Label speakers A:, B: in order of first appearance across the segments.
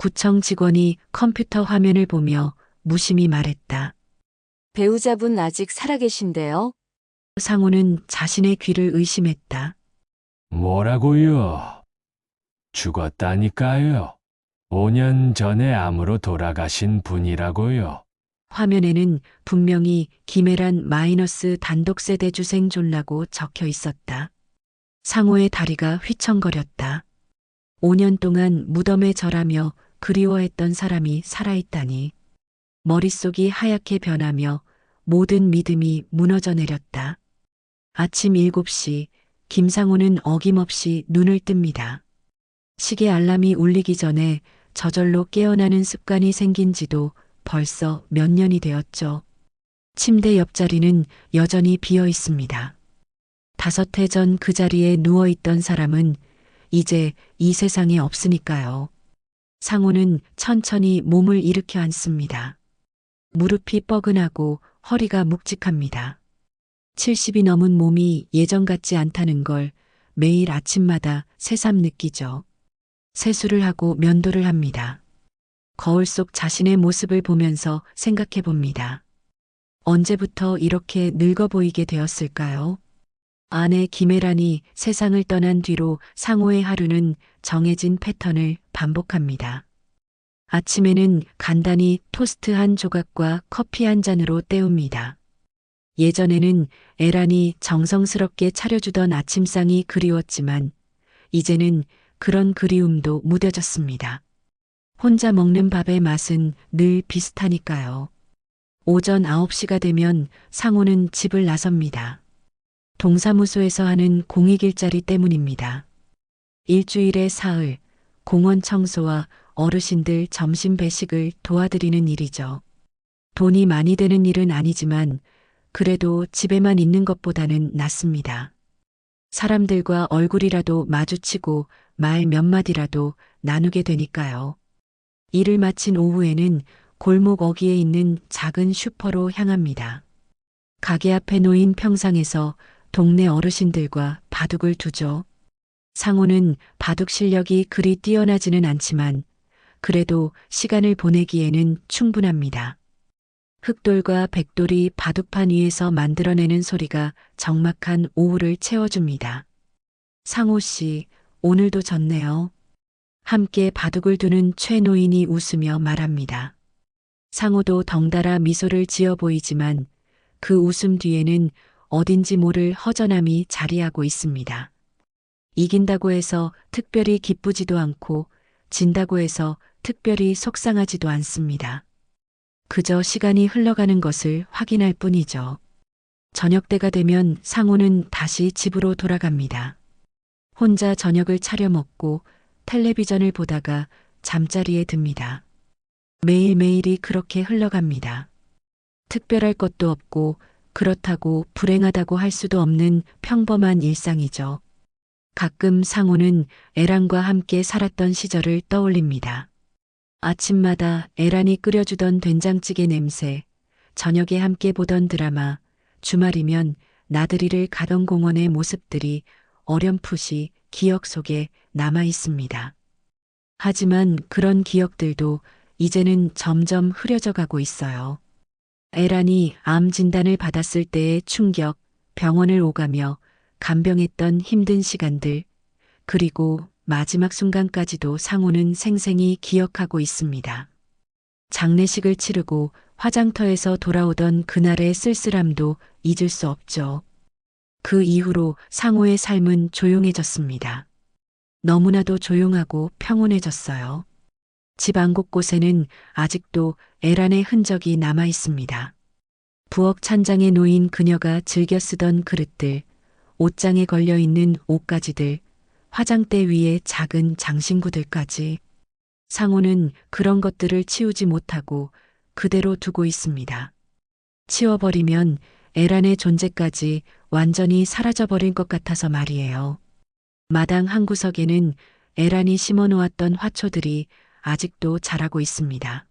A: 구청 직원이 컴퓨터 화면을 보며 무심히 말했다.
B: 배우자분 아직 살아계신데요?
A: 상호는 자신의 귀를 의심했다.
C: 뭐라고요? 죽었다니까요. 5년 전에 암으로 돌아가신 분이라고요.
A: 화면에는 분명히 김애란 마이너스 단독세대 주생존라고 적혀 있었다. 상호의 다리가 휘청거렸다. 5년 동안 무덤에 절하며 그리워했던 사람이 살아있다니. 머릿속이 하얗게 변하며 모든 믿음이 무너져 내렸다. 아침 7시 김상호는 어김없이 눈을 뜹니다. 시계 알람이 울리기 전에 저절로 깨어나는 습관이 생긴 지도 벌써 몇 년이 되었죠. 침대 옆자리는 여전히 비어 있습니다. 5해 전 그 자리에 누워있던 사람은 이제 이 세상에 없으니까요. 상호는 천천히 몸을 일으켜 앉습니다. 무릎이 뻐근하고 허리가 묵직합니다. 70이 넘은 몸이 예전 같지 않다는 걸 매일 아침마다 새삼 느끼죠. 세수를 하고 면도를 합니다. 거울 속 자신의 모습을 보면서 생각해 봅니다. 언제부터 이렇게 늙어 보이게 되었을까요? 아내 김애란이 세상을 떠난 뒤로 상호의 하루는 정해진 패턴을 반복합니다. 아침에는 간단히 토스트 한 조각과 커피 한 잔으로 때웁니다. 예전에는 애란이 정성스럽게 차려주던 아침상이 그리웠지만 이제는 그런 그리움도 무뎌졌습니다. 혼자 먹는 밥의 맛은 늘 비슷하니까요. 오전 9시가 되면 상호는 집을 나섭니다. 동사무소에서 하는 공익 일자리 때문입니다. 일주일에 사흘, 공원 청소와 어르신들 점심 배식을 도와드리는 일이죠. 돈이 많이 되는 일은 아니지만 그래도 집에만 있는 것보다는 낫습니다. 사람들과 얼굴이라도 마주치고 말 몇 마디라도 나누게 되니까요. 일을 마친 오후에는 골목 어귀에 있는 작은 슈퍼로 향합니다. 가게 앞에 놓인 평상에서 동네 어르신들과 바둑을 두죠. 상호는 바둑 실력이 그리 뛰어나지는 않지만 그래도 시간을 보내기에는 충분합니다. 흑돌과 백돌이 바둑판 위에서 만들어내는 소리가 적막한 오후를 채워줍니다. 상호 씨, 오늘도 졌네요. 함께 바둑을 두는 최 노인이 웃으며 말합니다. 상호도 덩달아 미소를 지어 보이지만 그 웃음 뒤에는 어딘지 모를 허전함이 자리하고 있습니다. 이긴다고 해서 특별히 기쁘지도 않고 진다고 해서 특별히 속상하지도 않습니다. 그저 시간이 흘러가는 것을 확인할 뿐이죠. 저녁 때가 되면 상호는 다시 집으로 돌아갑니다. 혼자 저녁을 차려 먹고 텔레비전을 보다가 잠자리에 듭니다. 매일매일이 그렇게 흘러갑니다. 특별할 것도 없고 그렇다고 불행하다고 할 수도 없는 평범한 일상이죠. 가끔 상호는 애란과 함께 살았던 시절을 떠올립니다. 아침마다 애란이 끓여주던 된장찌개 냄새, 저녁에 함께 보던 드라마, 주말이면 나들이를 가던 공원의 모습들이 어렴풋이 기억 속에 남아 있습니다. 하지만 그런 기억들도 이제는 점점 흐려져 가고 있어요. 애란이 암 진단을 받았을 때의 충격, 병원을 오가며 간병했던 힘든 시간들, 그리고 마지막 순간까지도 상호는 생생히 기억하고 있습니다. 장례식을 치르고 화장터에서 돌아오던 그날의 쓸쓸함도 잊을 수 없죠. 그 이후로 상호의 삶은 조용해졌습니다. 너무나도 조용하고 평온해졌어요. 집 안 곳곳에는 아직도 애란의 흔적이 남아 있습니다. 부엌 찬장에 놓인 그녀가 즐겨 쓰던 그릇들, 옷장에 걸려 있는 옷가지들, 화장대 위에 작은 장신구들까지. 상호는 그런 것들을 치우지 못하고 그대로 두고 있습니다. 치워버리면 애란의 존재까지 완전히 사라져버릴 것 같아서 말이에요. 마당 한 구석에는 애란이 심어놓았던 화초들이 아직도 자라고 있습니다.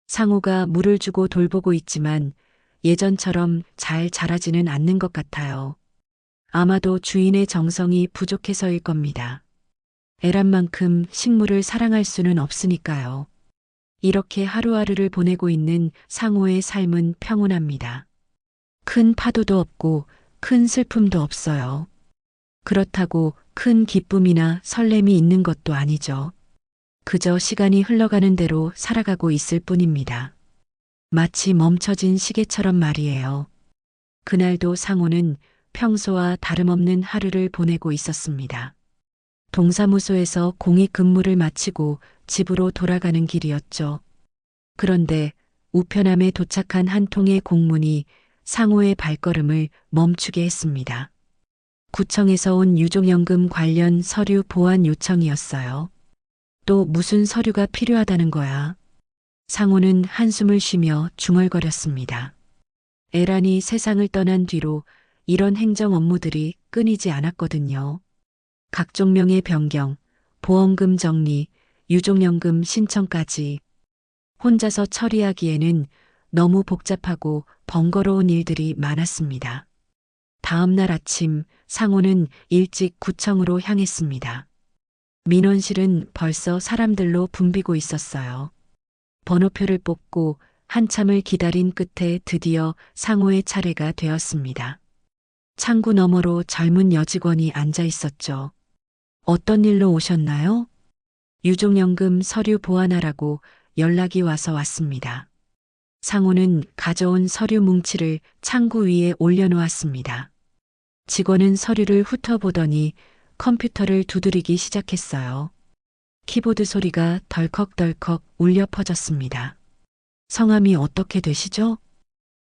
A: 상호가 물을 주고 돌보고 있지만 예전처럼 잘 자라지는 않는 것 같아요. 아마도 주인의 정성이 부족해서일 겁니다. 애란만큼 식물을 사랑할 수는 없으니까요. 이렇게 하루하루를 보내고 있는 상호의 삶은 평온합니다. 큰 파도도 없고 큰 슬픔도 없어요. 그렇다고 큰 기쁨이나 설렘이 있는 것도 아니죠. 그저 시간이 흘러가는 대로 살아가고 있을 뿐입니다. 마치 멈춰진 시계처럼 말이에요. 그날도 상호는 평소와 다름없는 하루를 보내고 있었습니다. 동사무소에서 공익 근무를 마치고 집으로 돌아가는 길이었죠. 그런데 우편함에 도착한 한 통의 공문이 상호의 발걸음을 멈추게 했습니다. 구청에서 온 유족연금 관련 서류 보완 요청이었어요. 또 무슨 서류가 필요하다는 거야. 상호는 한숨을 쉬며 중얼거렸습니다. 애란이 세상을 떠난 뒤로 이런 행정 업무들이 끊이지 않았거든요. 각종 명의 변경, 보험금 정리, 유족연금 신청까지 혼자서 처리하기에는 너무 복잡하고 번거로운 일들이 많았습니다. 다음 날 아침 상호는 일찍 구청으로 향했습니다. 민원실은 벌써 사람들로 붐비고 있었어요. 번호표를 뽑고 한참을 기다린 끝에 드디어 상호의 차례가 되었습니다. 창구 너머로 젊은 여직원이 앉아 있었죠. 어떤 일로 오셨나요? 유족연금 서류 보완하라고 연락이 와서 왔습니다. 상호는 가져온 서류 뭉치를 창구 위에 올려놓았습니다. 직원은 서류를 훑어보더니 컴퓨터를 두드리기 시작했어요. 키보드 소리가 덜컥덜컥 울려 퍼졌습니다. 성함이 어떻게 되시죠?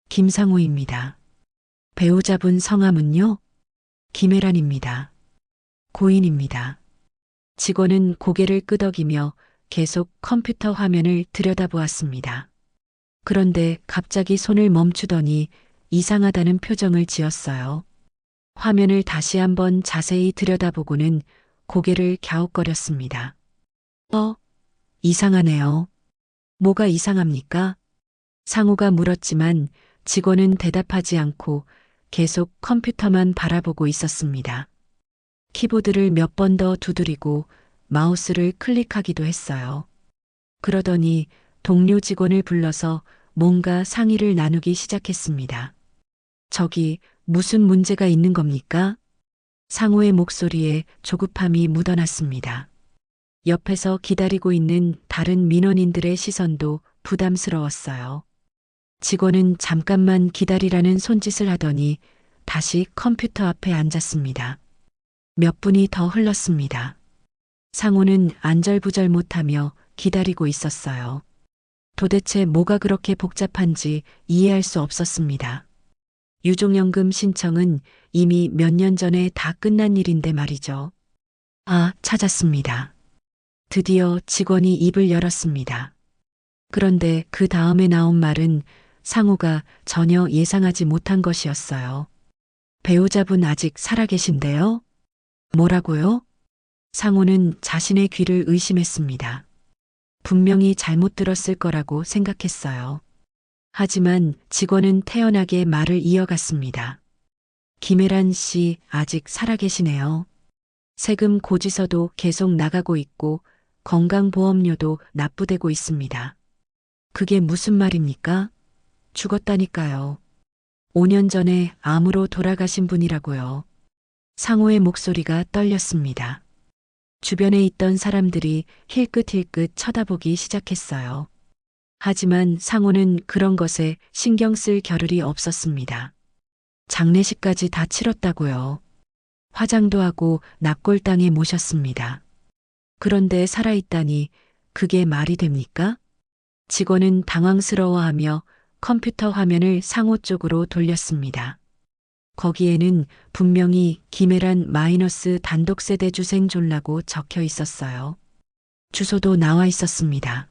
A: 김상우입니다. 배우자분 성함은요? 김혜란입니다. 고인입니다. 직원은 고개를 끄덕이며 계속 컴퓨터 화면을 들여다보았습니다. 그런데 갑자기 손을 멈추더니 이상하다는 표정을 지었어요. 화면을 다시 한번 자세히 들여다보고는 고개를 갸웃거렸습니다. 이상하네요. 뭐가 이상합니까? 상우가 물었지만 직원은 대답하지 않고 계속 컴퓨터만 바라보고 있었습니다. 키보드를 몇 번 더 두드리고 마우스를 클릭하기도 했어요. 그러더니 동료 직원을 불러서 뭔가 상의를 나누기 시작했습니다. 저기 무슨 문제가 있는 겁니까? 상호의 목소리에 조급함이 묻어났습니다. 옆에서 기다리고 있는 다른 민원인들의 시선도 부담스러웠어요. 직원은 잠깐만 기다리라는 손짓을 하더니 다시 컴퓨터 앞에 앉았습니다. 몇 분이 더 흘렀습니다. 상호는 안절부절 못하며 기다리고 있었어요. 도대체 뭐가 그렇게 복잡한지 이해할 수 없었습니다. 유족연금 신청은 이미 몇 년 전에 다 끝난 일인데 말이죠. 찾았습니다. 드디어 직원이 입을 열었습니다. 그런데 그 다음에 나온 말은 상호가 전혀 예상하지 못한 것이었어요. 배우자분 아직 살아계신데요? 뭐라고요? 상호는 자신의 귀를 의심했습니다. 분명히 잘못 들었을 거라고 생각했어요. 하지만 직원은 태연하게 말을 이어갔습니다. 김혜란 씨 아직 살아계시네요. 세금 고지서도 계속 나가고 있고 건강보험료도 납부되고 있습니다. 그게 무슨 말입니까? 죽었다니까요. 5년 전에 암으로 돌아가신 분이라고요. 상호의 목소리가 떨렸습니다. 주변에 있던 사람들이 힐끗힐끗 쳐다보기 시작했어요. 하지만 상호는 그런 것에 신경 쓸 겨를이 없었습니다. 장례식까지 다 치렀다고요. 화장도 하고 납골당에 모셨습니다. 그런데 살아있다니 그게 말이 됩니까? 직원은 당황스러워하며 컴퓨터 화면을 상호 쪽으로 돌렸습니다. 거기에는 분명히 김혜란 마이너스 단독세대 주생존라고 적혀 있었어요. 주소도 나와 있었습니다.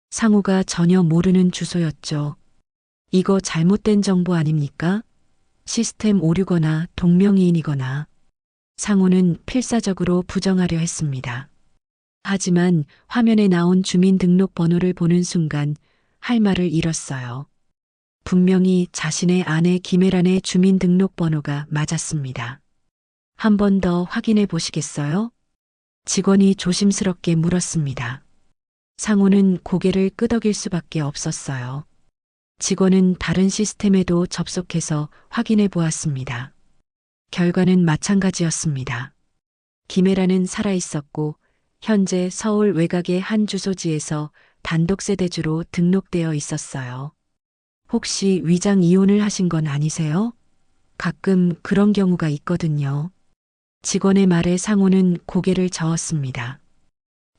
A: 상호가 전혀 모르는 주소였죠. 이거 잘못된 정보 아닙니까? 시스템 오류거나 동명이인이거나. 상호는 필사적으로 부정하려 했습니다. 하지만 화면에 나온 주민등록번호를 보는 순간 할 말을 잃었어요. 분명히 자신의 아내 김혜란의 주민등록번호가 맞았습니다. 한 번 더 확인해 보시겠어요? 직원이 조심스럽게 물었습니다. 상호는 고개를 끄덕일 수밖에 없었어요. 직원은 다른 시스템에도 접속해서 확인해 보았습니다. 결과는 마찬가지였습니다. 김혜라는 살아있었고 현재 서울 외곽의 한 주소지에서 단독 세대주로 등록되어 있었어요. 혹시 위장 이혼을 하신 건 아니세요? 가끔 그런 경우가 있거든요. 직원의 말에 상호는 고개를 저었습니다.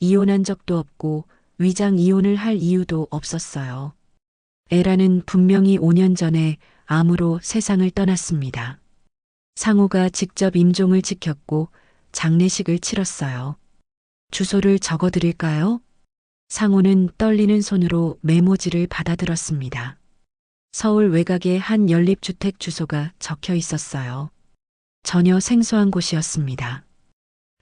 A: 이혼한 적도 없고 위장 이혼을 할 이유도 없었어요. 에라는 분명히 5년 전에 암으로 세상을 떠났습니다. 상호가 직접 임종을 지켰고 장례식을 치렀어요. 주소를 적어드릴까요? 상호는 떨리는 손으로 메모지를 받아들었습니다. 서울 외곽의 한 연립주택 주소가 적혀 있었어요. 전혀 생소한 곳이었습니다.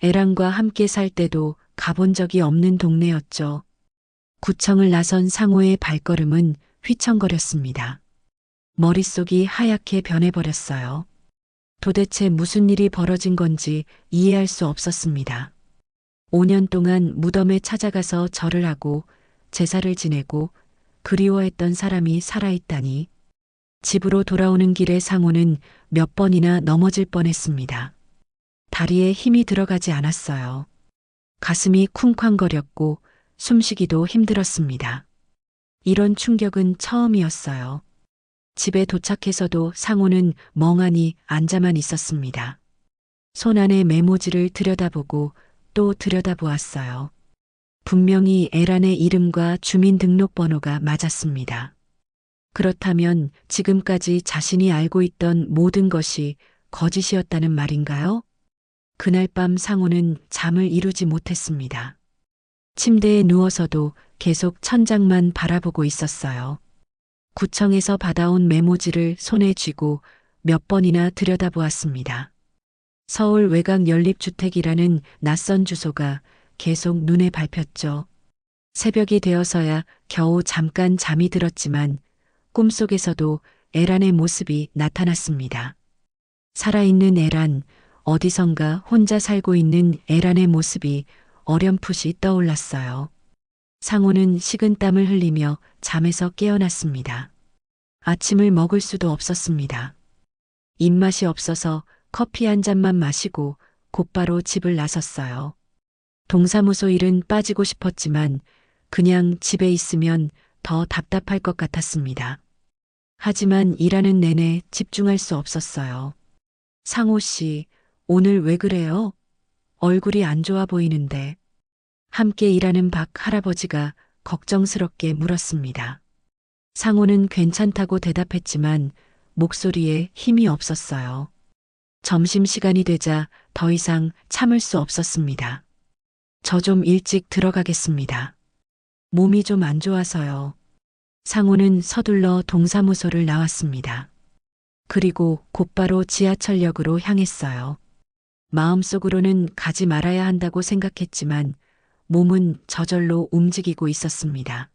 A: 애랑과 함께 살 때도 가본 적이 없는 동네였죠. 구청을 나선 상호의 발걸음은 휘청거렸습니다. 머릿속이 하얗게 변해버렸어요. 도대체 무슨 일이 벌어진 건지 이해할 수 없었습니다. 5년 동안 무덤에 찾아가서 절을 하고 제사를 지내고 그리워했던 사람이 살아있다니. 집으로 돌아오는 길에 상호는 몇 번이나 넘어질 뻔했습니다. 다리에 힘이 들어가지 않았어요. 가슴이 쿵쾅거렸고 숨쉬기도 힘들었습니다. 이런 충격은 처음이었어요. 집에 도착해서도 상호는 멍하니 앉아만 있었습니다. 손 안에 메모지를 들여다보고 또 들여다보았어요. 분명히 에란의 이름과 주민등록번호가 맞았습니다. 그렇다면 지금까지 자신이 알고 있던 모든 것이 거짓이었다는 말인가요? 그날 밤 상호는 잠을 이루지 못했습니다. 침대에 누워서도 계속 천장만 바라보고 있었어요. 구청에서 받아온 메모지를 손에 쥐고 몇 번이나 들여다보았습니다. 서울 외곽 연립주택이라는 낯선 주소가 계속 눈에 밟혔죠. 새벽이 되어서야 겨우 잠깐 잠이 들었지만 꿈속에서도 에란의 모습이 나타났습니다. 살아있는 에란, 어디선가 혼자 살고 있는 에란의 모습이 어렴풋이 떠올랐어요. 상호는 식은땀을 흘리며 잠에서 깨어났습니다. 아침을 먹을 수도 없었습니다. 입맛이 없어서 커피 한 잔만 마시고 곧바로 집을 나섰어요. 동사무소 일은 빠지고 싶었지만 그냥 집에 있으면 더 답답할 것 같았습니다. 하지만 일하는 내내 집중할 수 없었어요. 상호 씨, 오늘 왜 그래요? 얼굴이 안 좋아 보이는데. 함께 일하는 박 할아버지가 걱정스럽게 물었습니다. 상호는 괜찮다고 대답했지만 목소리에 힘이 없었어요. 점심시간이 되자 더 이상 참을 수 없었습니다. 저 좀 일찍 들어가겠습니다. 몸이 좀 안 좋아서요. 상호는 서둘러 동사무소를 나왔습니다. 그리고 곧바로 지하철역으로 향했어요. 마음속으로는 가지 말아야 한다고 생각했지만 몸은 저절로 움직이고 있었습니다.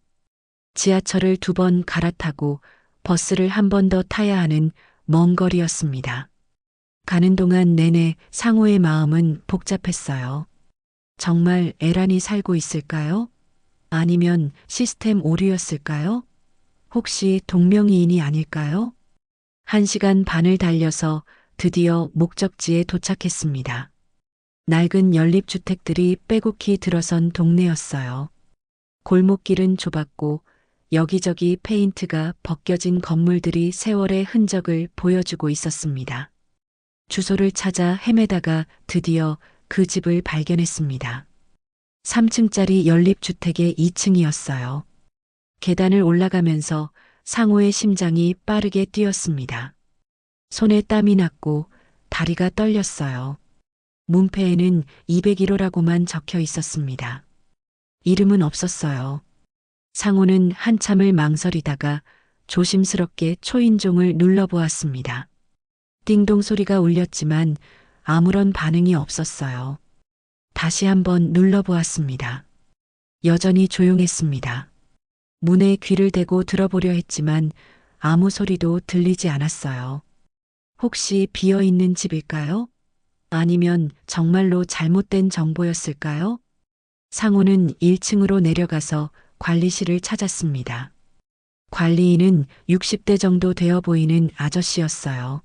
A: 지하철을 2번 갈아타고 버스를 한 번 더 타야 하는 먼 거리였습니다. 가는 동안 내내 상호의 마음은 복잡했어요. 정말 에란이 살고 있을까요? 아니면 시스템 오류였을까요? 혹시 동명이인이 아닐까요? 1시간 반을 달려서 드디어 목적지에 도착했습니다. 낡은 연립주택들이 빼곡히 들어선 동네였어요. 골목길은 좁았고 여기저기 페인트가 벗겨진 건물들이 세월의 흔적을 보여주고 있었습니다. 주소를 찾아 헤매다가 드디어 그 집을 발견했습니다. 3층짜리 연립주택의 2층이었어요. 계단을 올라가면서 상호의 심장이 빠르게 뛰었습니다. 손에 땀이 났고 다리가 떨렸어요. 문패에는 201호라고만 적혀 있었습니다. 이름은 없었어요. 상호는 한참을 망설이다가 조심스럽게 초인종을 눌러보았습니다. 띵동 소리가 울렸지만 아무런 반응이 없었어요. 다시 한번 눌러보았습니다. 여전히 조용했습니다. 문에 귀를 대고 들어보려 했지만 아무 소리도 들리지 않았어요. 혹시 비어있는 집일까요? 아니면 정말로 잘못된 정보였을까요? 상호는 1층으로 내려가서 관리실을 찾았습니다. 관리인은 60대 정도 되어 보이는 아저씨였어요.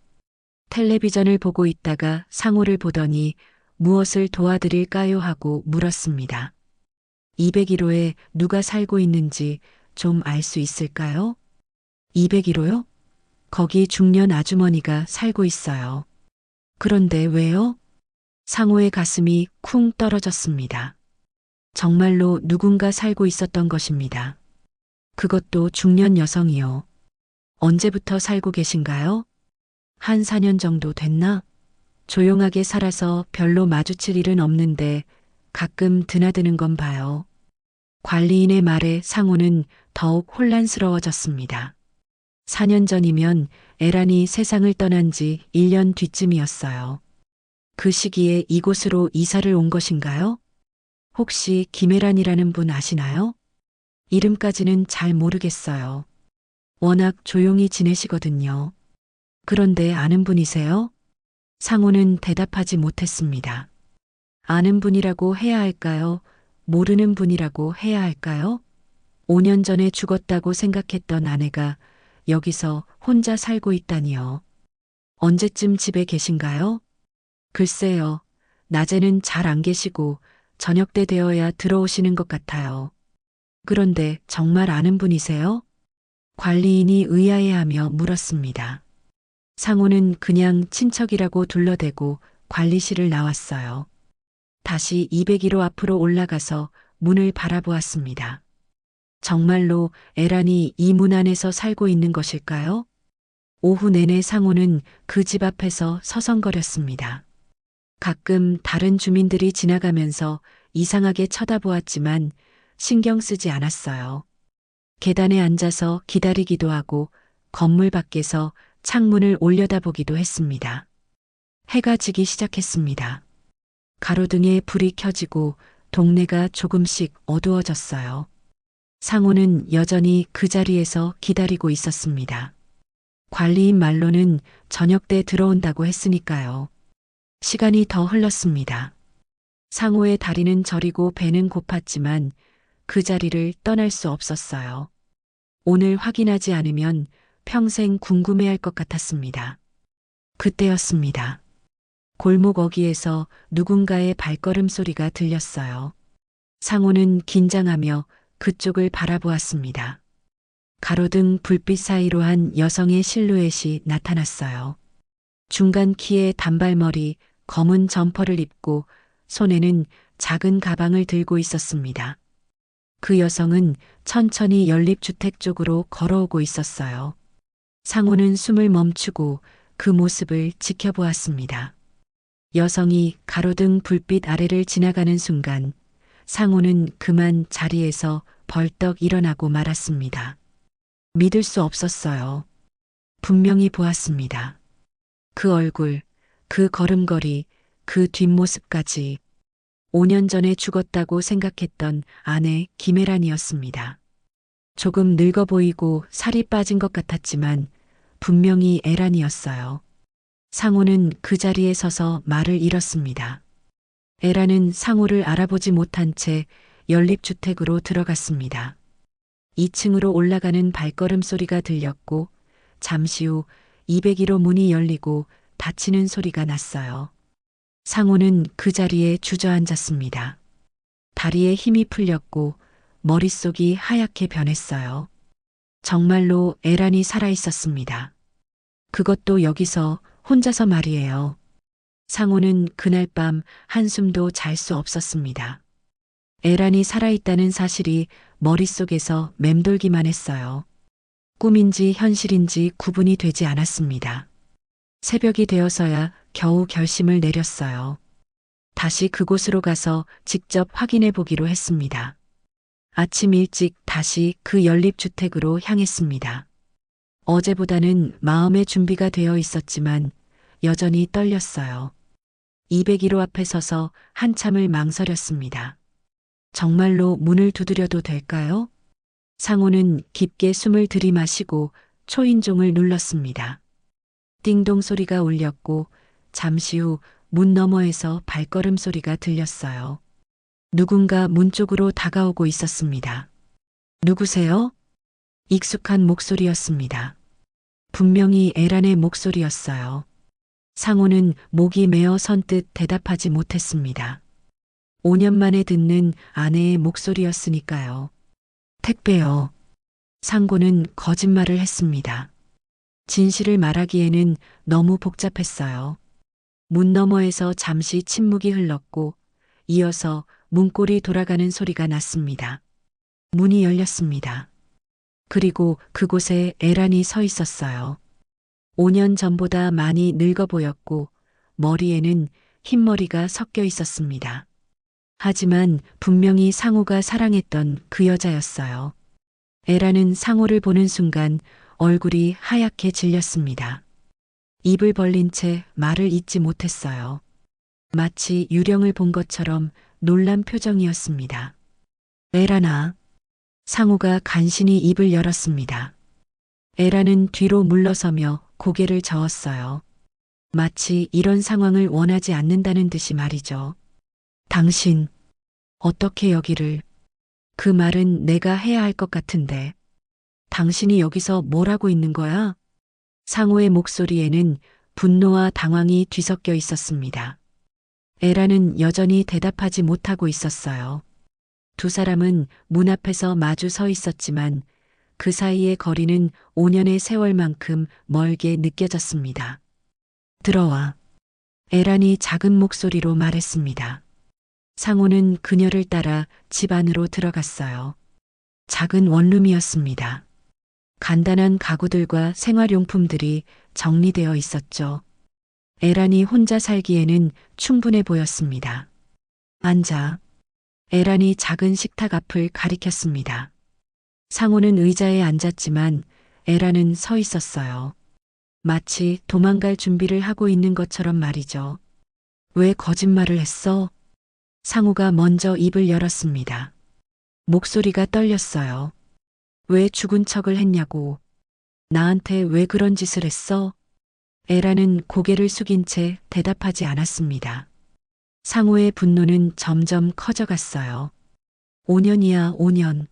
A: 텔레비전을 보고 있다가 상호를 보더니 무엇을 도와드릴까요 하고 물었습니다. 201호에 누가 살고 있는지 좀 알 수 있을까요? 201호요? 거기 중년 아주머니가 살고 있어요. 그런데 왜요? 상호의 가슴이 쿵 떨어졌습니다. 정말로 누군가 살고 있었던 것입니다. 그것도 중년 여성이요. 언제부터 살고 계신가요? 한 4년 정도 됐나? 조용하게 살아서 별로 마주칠 일은 없는데 가끔 드나드는 건 봐요. 관리인의 말에 상호는 더욱 혼란스러워졌습니다. 4년 전이면 에란이 세상을 떠난 지 1년 뒤쯤이었어요. 그 시기에 이곳으로 이사를 온 것인가요? 혹시 김에란이라는 분 아시나요? 이름까지는 잘 모르겠어요. 워낙 조용히 지내시거든요. 그런데 아는 분이세요? 상호는 대답하지 못했습니다. 아는 분이라고 해야 할까요? 모르는 분이라고 해야 할까요? 5년 전에 죽었다고 생각했던 아내가 여기서 혼자 살고 있다니요. 언제쯤 집에 계신가요? 글쎄요. 낮에는 잘 안 계시고 저녁 때 되어야 들어오시는 것 같아요. 그런데 정말 아는 분이세요? 관리인이 의아해하며 물었습니다. 상호는 그냥 친척이라고 둘러대고 관리실을 나왔어요. 다시 201호 앞으로 올라가서 문을 바라보았습니다. 정말로 에란이 이 문 안에서 살고 있는 것일까요? 오후 내내 상호는 그 집 앞에서 서성거렸습니다. 가끔 다른 주민들이 지나가면서 이상하게 쳐다보았지만 신경 쓰지 않았어요. 계단에 앉아서 기다리기도 하고 건물 밖에서 창문을 올려다보기도 했습니다. 해가 지기 시작했습니다. 가로등에 불이 켜지고 동네가 조금씩 어두워졌어요. 상호는 여전히 그 자리에서 기다리고 있었습니다. 관리인 말로는 저녁 때 들어온다고 했으니까요. 시간이 더 흘렀습니다. 상호의 다리는 저리고 배는 고팠지만 그 자리를 떠날 수 없었어요. 오늘 확인하지 않으면 평생 궁금해할 것 같았습니다. 그때였습니다. 골목 어귀에서 누군가의 발걸음 소리가 들렸어요. 상호는 긴장하며 그쪽을 바라보았습니다. 가로등 불빛 사이로 한 여성의 실루엣이 나타났어요. 중간 키의 단발머리, 검은 점퍼를 입고 손에는 작은 가방을 들고 있었습니다. 그 여성은 천천히 연립주택 쪽으로 걸어오고 있었어요. 상호는 숨을 멈추고 그 모습을 지켜보았습니다. 여성이 가로등 불빛 아래를 지나가는 순간 상호는 그만 자리에서 벌떡 일어나고 말았습니다. 믿을 수 없었어요. 분명히 보았습니다. 그 얼굴, 그 걸음걸이, 그 뒷모습까지 5년 전에 죽었다고 생각했던 아내 김혜란이었습니다. 조금 늙어 보이고 살이 빠진 것 같았지만 분명히 에란이었어요. 상호는 그 자리에 서서 말을 잃었습니다. 에란은 상호를 알아보지 못한 채 연립주택으로 들어갔습니다. 2층으로 올라가는 발걸음 소리가 들렸고 잠시 후 201호 문이 열리고 닫히는 소리가 났어요. 상호는 그 자리에 주저앉았습니다. 다리에 힘이 풀렸고 머릿속이 하얗게 변했어요. 정말로 에란이 살아있었습니다. 그것도 여기서 혼자서 말이에요. 상호는 그날 밤 한숨도 잘 수 없었습니다. 에란이 살아있다는 사실이 머릿속에서 맴돌기만 했어요. 꿈인지 현실인지 구분이 되지 않았습니다. 새벽이 되어서야 겨우 결심을 내렸어요. 다시 그곳으로 가서 직접 확인해 보기로 했습니다. 아침 일찍 다시 그 연립주택으로 향했습니다. 어제보다는 마음의 준비가 되어 있었지만 여전히 떨렸어요. 201호 앞에 서서 한참을 망설였습니다. 정말로 문을 두드려도 될까요? 상호는 깊게 숨을 들이마시고 초인종을 눌렀습니다. 띵동 소리가 울렸고 잠시 후 문 너머에서 발걸음 소리가 들렸어요. 누군가 문 쪽으로 다가오고 있었습니다. 누구세요? 익숙한 목소리였습니다. 분명히 에란의 목소리였어요. 상호는 목이 메어 선뜻 대답하지 못했습니다. 5년 만에 듣는 아내의 목소리였으니까요. 택배요. 상고는 거짓말을 했습니다. 진실을 말하기에는 너무 복잡했어요. 문 너머에서 잠시 침묵이 흘렀고 이어서 문고리 돌아가는 소리가 났습니다. 문이 열렸습니다. 그리고 그곳에 에란이 서 있었어요. 5년 전보다 많이 늙어 보였고 머리에는 흰머리가 섞여 있었습니다. 하지만 분명히 상호가 사랑했던 그 여자였어요. 에란은 상호를 보는 순간 얼굴이 하얗게 질렸습니다. 입을 벌린 채 말을 잇지 못했어요. 마치 유령을 본 것처럼 놀란 표정이었습니다. 에란아. 상호가 간신히 입을 열었습니다. 에란은 뒤로 물러서며 고개를 저었어요. 마치 이런 상황을 원하지 않는다는 듯이 말이죠. 당신, 어떻게 여기를? 그 말은 내가 해야 할 것 같은데. 당신이 여기서 뭘 하고 있는 거야? 상호의 목소리에는 분노와 당황이 뒤섞여 있었습니다. 에란은 여전히 대답하지 못하고 있었어요. 두 사람은 문 앞에서 마주 서 있었지만 그 사이의 거리는 5년의 세월만큼 멀게 느껴졌습니다. 들어와. 에란이 작은 목소리로 말했습니다. 상호는 그녀를 따라 집 안으로 들어갔어요. 작은 원룸이었습니다. 간단한 가구들과 생활용품들이 정리되어 있었죠. 에란이 혼자 살기에는 충분해 보였습니다. 앉아. 에란이 작은 식탁 앞을 가리켰습니다. 상호는 의자에 앉았지만 에란은 서 있었어요. 마치 도망갈 준비를 하고 있는 것처럼 말이죠. 왜 거짓말을 했어? 상호가 먼저 입을 열었습니다. 목소리가 떨렸어요. 왜 죽은 척을 했냐고. 나한테 왜 그런 짓을 했어? 에란은 고개를 숙인 채 대답하지 않았습니다. 상호의 분노는 점점 커져갔어요. 5년이야, 5년.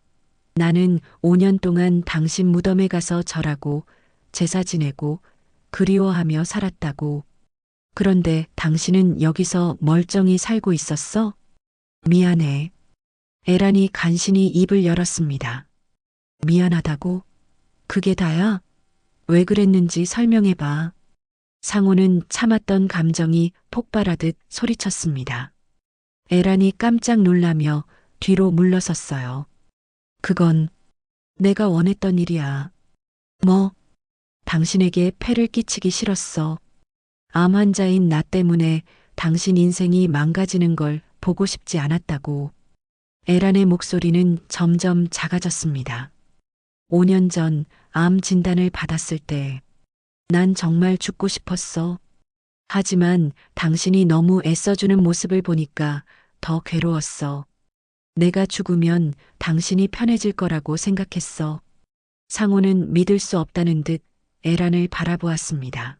A: 나는 5년 동안 당신 무덤에 가서 절하고 제사 지내고 그리워하며 살았다고. 그런데 당신은 여기서 멀쩡히 살고 있었어? 미안해. 에란이 간신히 입을 열었습니다. 미안하다고? 그게 다야? 왜 그랬는지 설명해봐. 상호는 참았던 감정이 폭발하듯 소리쳤습니다. 에란이 깜짝 놀라며 뒤로 물러섰어요. 그건 내가 원했던 일이야. 뭐? 당신에게 폐를 끼치기 싫었어. 암 환자인 나 때문에 당신 인생이 망가지는 걸 보고 싶지 않았다고. 에란의 목소리는 점점 작아졌습니다. 5년 전 암 진단을 받았을 때 난 정말 죽고 싶었어. 하지만 당신이 너무 애써주는 모습을 보니까 더 괴로웠어. 내가 죽으면 당신이 편해질 거라고 생각했어. 상호는 믿을 수 없다는 듯 에란을 바라보았습니다.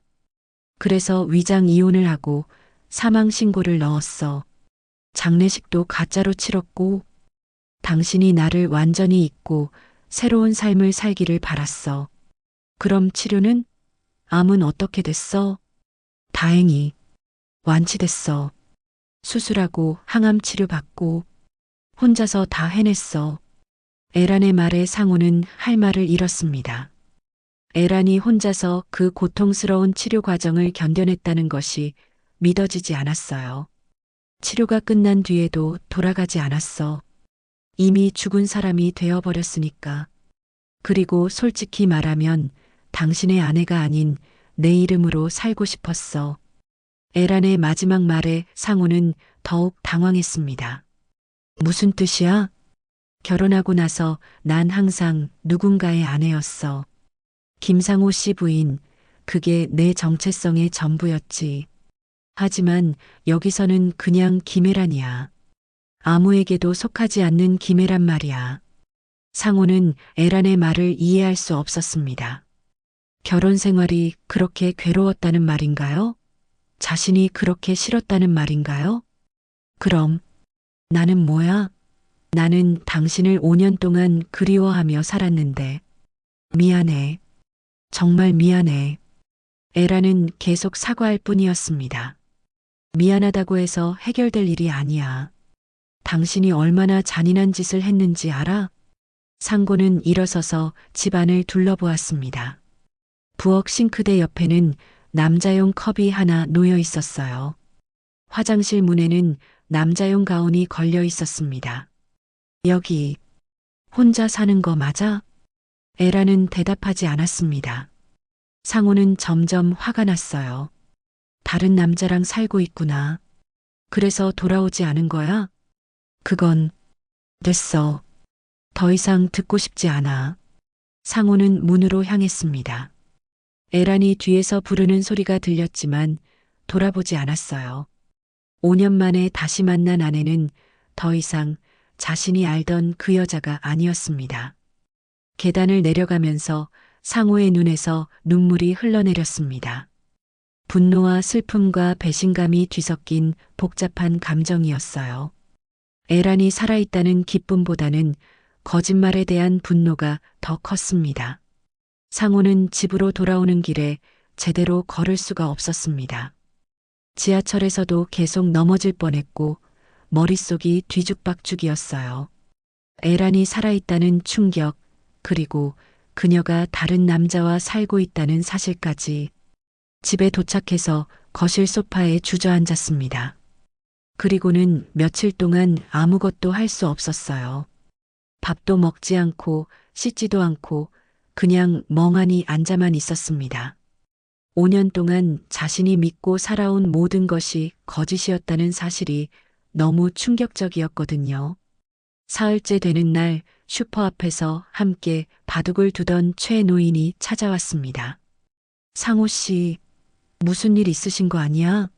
A: 그래서 위장 이혼을 하고 사망 신고를 넣었어. 장례식도 가짜로 치렀고 당신이 나를 완전히 잊고 새로운 삶을 살기를 바랐어. 그럼 치료는? 암은 어떻게 됐어? 다행히 완치됐어. 수술하고 항암 치료받고 혼자서 다 해냈어. 에란의 말에 상호는 할 말을 잃었습니다. 에란이 혼자서 그 고통스러운 치료 과정을 견뎌냈다는 것이 믿어지지 않았어요. 치료가 끝난 뒤에도 돌아가지 않았어. 이미 죽은 사람이 되어버렸으니까. 그리고 솔직히 말하면 당신의 아내가 아닌 내 이름으로 살고 싶었어. 에란의 마지막 말에 상호는 더욱 당황했습니다. 무슨 뜻이야? 결혼하고 나서 난 항상 누군가의 아내였어. 김상호 씨 부인, 그게 내 정체성의 전부였지. 하지만 여기서는 그냥 김애란이야. 아무에게도 속하지 않는 김애란 말이야. 상호는 에란의 말을 이해할 수 없었습니다. 결혼 생활이 그렇게 괴로웠다는 말인가요? 자신이 그렇게 싫었다는 말인가요? 그럼 나는 뭐야? 나는 당신을 5년 동안 그리워하며 살았는데. 미안해. 정말 미안해. 에라는 계속 사과할 뿐이었습니다. 미안하다고 해서 해결될 일이 아니야. 당신이 얼마나 잔인한 짓을 했는지 알아? 상고는 일어서서 집안을 둘러보았습니다. 부엌 싱크대 옆에는 남자용 컵이 하나 놓여 있었어요. 화장실 문에는 남자용 가운이 걸려 있었습니다. 여기 혼자 사는 거 맞아? 에라는 대답하지 않았습니다. 상호는 점점 화가 났어요. 다른 남자랑 살고 있구나. 그래서 돌아오지 않은 거야? 그건 됐어. 더 이상 듣고 싶지 않아. 상호는 문으로 향했습니다. 에란이 뒤에서 부르는 소리가 들렸지만 돌아보지 않았어요. 5년 만에 다시 만난 아내는 더 이상 자신이 알던 그 여자가 아니었습니다. 계단을 내려가면서 상호의 눈에서 눈물이 흘러내렸습니다. 분노와 슬픔과 배신감이 뒤섞인 복잡한 감정이었어요. 에란이 살아있다는 기쁨보다는 거짓말에 대한 분노가 더 컸습니다. 상호는 집으로 돌아오는 길에 제대로 걸을 수가 없었습니다. 지하철에서도 계속 넘어질 뻔했고 머릿속이 뒤죽박죽이었어요. 에란이 살아있다는 충격, 그리고 그녀가 다른 남자와 살고 있다는 사실까지. 집에 도착해서 거실 소파에 주저앉았습니다. 그리고는 며칠 동안 아무것도 할 수 없었어요. 밥도 먹지 않고 씻지도 않고 그냥 멍하니 앉아만 있었습니다. 5년 동안 자신이 믿고 살아온 모든 것이 거짓이었다는 사실이 너무 충격적이었거든요. 사흘째 되는 날 슈퍼 앞에서 함께 바둑을 두던 최 노인이 찾아왔습니다. 상호 씨, 무슨 일 있으신 거 아니야?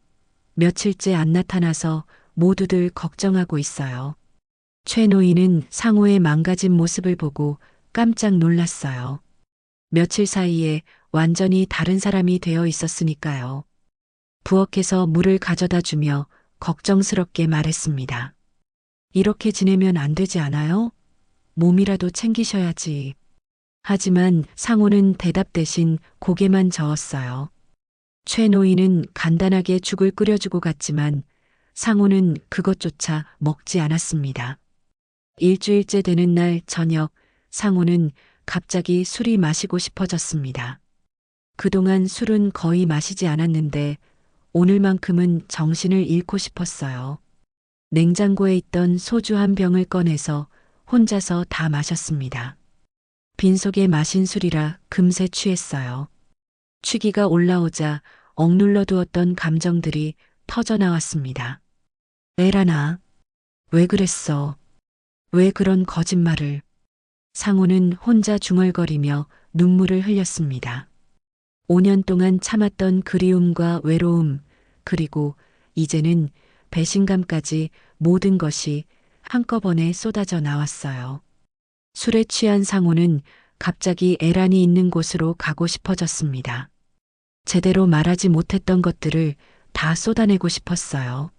A: 며칠째 안 나타나서 모두들 걱정하고 있어요. 최 노인은 상호의 망가진 모습을 보고 깜짝 놀랐어요. 며칠 사이에 완전히 다른 사람이 되어 있었으니까요. 부엌에서 물을 가져다 주며 걱정스럽게 말했습니다. 이렇게 지내면 안 되지 않아요? 몸이라도 챙기셔야지. 하지만 상호는 대답 대신 고개만 저었어요. 최 노인은 간단하게 죽을 끓여주고 갔지만 상호는 그것조차 먹지 않았습니다. 일주일째 되는 날 저녁 상호는 갑자기 술이 마시고 싶어졌습니다. 그동안 술은 거의 마시지 않았는데 오늘만큼은 정신을 잃고 싶었어요. 냉장고에 있던 소주 한 병을 꺼내서 혼자서 다 마셨습니다. 빈속에 마신 술이라 금세 취했어요. 취기가 올라오자 억눌러 두었던 감정들이 터져나왔습니다. 에라나, 왜 그랬어? 왜 그런 거짓말을? 상호는 혼자 중얼거리며 눈물을 흘렸습니다. 5년 동안 참았던 그리움과 외로움, 그리고 이제는 배신감까지 모든 것이 한꺼번에 쏟아져 나왔어요. 술에 취한 상호는 갑자기 에란이 있는 곳으로 가고 싶어졌습니다. 제대로 말하지 못했던 것들을 다 쏟아내고 싶었어요.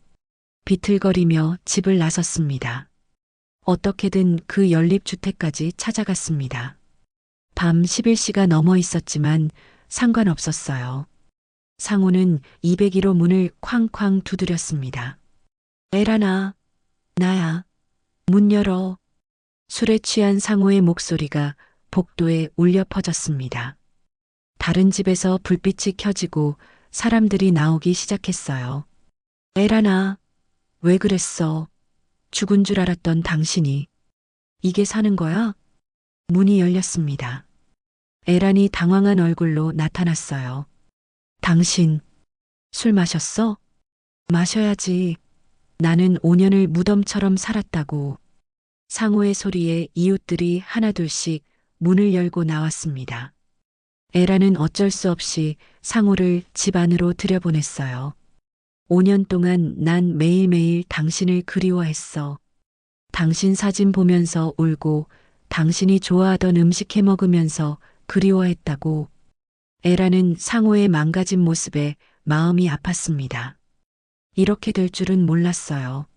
A: 비틀거리며 집을 나섰습니다. 어떻게든 그 연립주택까지 찾아갔습니다. 밤 11시가 넘어 있었지만 상관없었어요. 상호는 201호 문을 쾅쾅 두드렸습니다. 에라나, 나야. 문 열어. 술에 취한 상호의 목소리가 복도에 울려 퍼졌습니다. 다른 집에서 불빛이 켜지고 사람들이 나오기 시작했어요. 에라나, 왜 그랬어? 죽은 줄 알았던 당신이. 이게 사는 거야? 문이 열렸습니다. 에란이 당황한 얼굴로 나타났어요. 당신, 술 마셨어? 마셔야지. 나는 5년을 무덤처럼 살았다고. 상호의 소리에 이웃들이 하나둘씩 문을 열고 나왔습니다. 에라는 어쩔 수 없이 상호를 집 안으로 들여보냈어요. 5년 동안 난 매일매일 당신을 그리워했어. 당신 사진 보면서 울고 당신이 좋아하던 음식 해 먹으면서 그리워했다고. 에라는 상호의 망가진 모습에 마음이 아팠습니다. 이렇게 될 줄은 몰랐어요.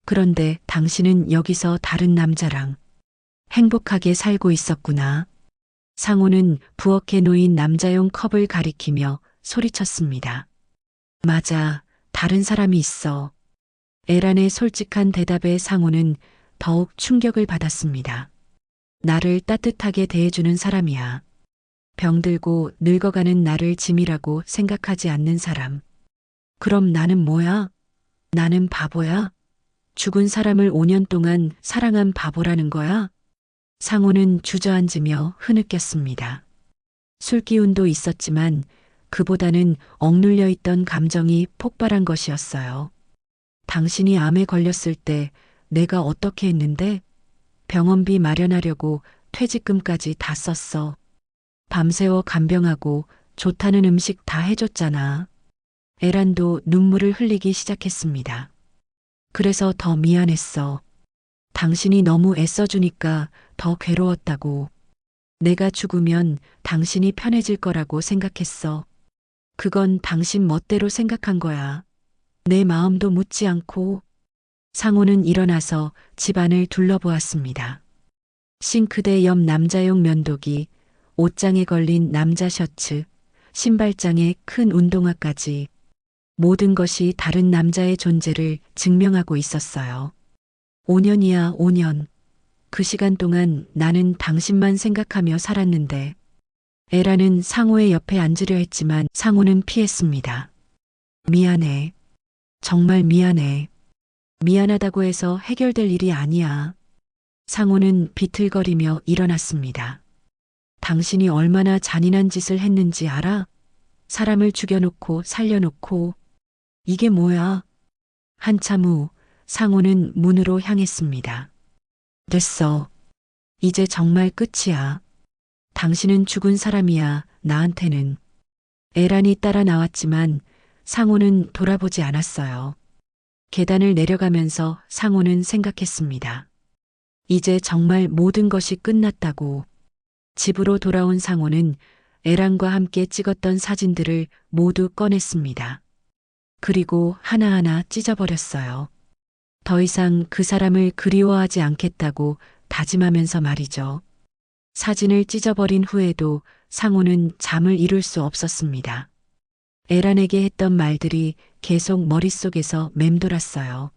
A: 그런데 당신은 여기서 다른 남자랑 행복하게 살고 있었구나. 상호는 부엌에 놓인 남자용 컵을 가리키며 소리쳤습니다. 맞아, 다른 사람이 있어. 에란의 솔직한 대답에 상호는 더욱 충격을 받았습니다. 나를 따뜻하게 대해주는 사람이야. 병들고 늙어가는 나를 짐이라고 생각하지 않는 사람. 그럼 나는 뭐야? 나는 바보야? 죽은 사람을 5년 동안 사랑한 바보라는 거야? 상호는 주저앉으며 흐느꼈습니다. 술기운도 있었지만 그보다는 억눌려 있던 감정이 폭발한 것이었어요. 당신이 암에 걸렸을 때 내가 어떻게 했는데? 병원비 마련하려고 퇴직금까지 다 썼어. 밤새워 간병하고 좋다는 음식 다 해줬잖아. 에란도 눈물을 흘리기 시작했습니다. 그래서 더 미안했어. 당신이 너무 애써주니까 더 괴로웠다고. 내가 죽으면 당신이 편해질 거라고 생각했어. 그건 당신 멋대로 생각한 거야. 내 마음도 묻지 않고. 상호는 일어나서 집안을 둘러보았습니다. 싱크대 옆 남자용 면도기, 옷장에 걸린 남자 셔츠, 신발장에 큰 운동화까지 모든 것이 다른 남자의 존재를 증명하고 있었어요. 5년이야, 5년. 그 시간 동안 나는 당신만 생각하며 살았는데. 에라는 상호의 옆에 앉으려 했지만 상호는 피했습니다. 미안해. 정말 미안해. 미안하다고 해서 해결될 일이 아니야. 상호는 비틀거리며 일어났습니다. 당신이 얼마나 잔인한 짓을 했는지 알아? 사람을 죽여놓고 살려놓고. 이게 뭐야? 한참 후 상호는 문으로 향했습니다. 됐어. 이제 정말 끝이야. 당신은 죽은 사람이야, 나한테는. 에란이 따라 나왔지만 상호는 돌아보지 않았어요. 계단을 내려가면서 상호는 생각했습니다. 이제 정말 모든 것이 끝났다고. 집으로 돌아온 상호는 에란과 함께 찍었던 사진들을 모두 꺼냈습니다. 그리고 하나하나 찢어버렸어요. 더 이상 그 사람을 그리워하지 않겠다고 다짐하면서 말이죠. 사진을 찢어버린 후에도 상호는 잠을 이룰 수 없었습니다. 에란에게 했던 말들이 계속 머릿속에서 맴돌았어요.